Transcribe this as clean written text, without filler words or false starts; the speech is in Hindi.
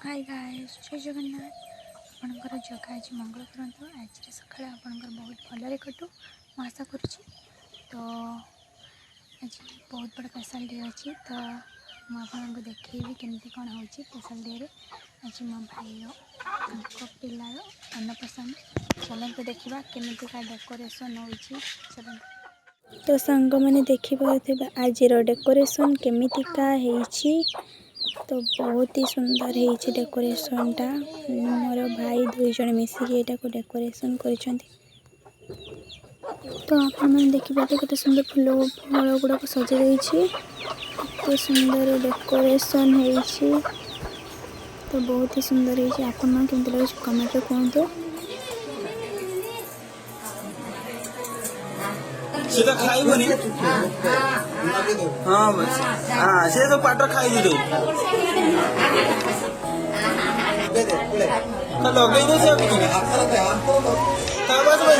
हाय गाइस, जय जगन्नाथ। आपणकर जगह आज मंगल करतु आज सकाଳେ आपणकर बहुत भलरे कटू मैं आशा करुँच। तो आज बहुत बड़ा स्पेशल डे अच्छी तो मुझे देखी केमती कौन हो स्पेशल डे रे आज मो भाई पिलार अन्नप्रशान। चलते देखा केमती का डेकोरेशन हो। तो सांग मैंने देखिए आज डेकोरेशन केमितिका है। तो बहुत ही सुंदर है डेकोरेशन टा। मोर भाई दुई जन मिसिकी एटा को डेकोरेशन करिसेंती। तो आप मैंने देखिए केते सुंदर फूल फल गुड़ाक सजा देछि, केते सुंदर डेकोरेशन है। तो बहुत ही सुंदर है। आप केमती लगे कमेंट रे कहतु। से तो खाइबनी हाँ बस हाँ से तो पाटर खाई दी तो लगे दो से बस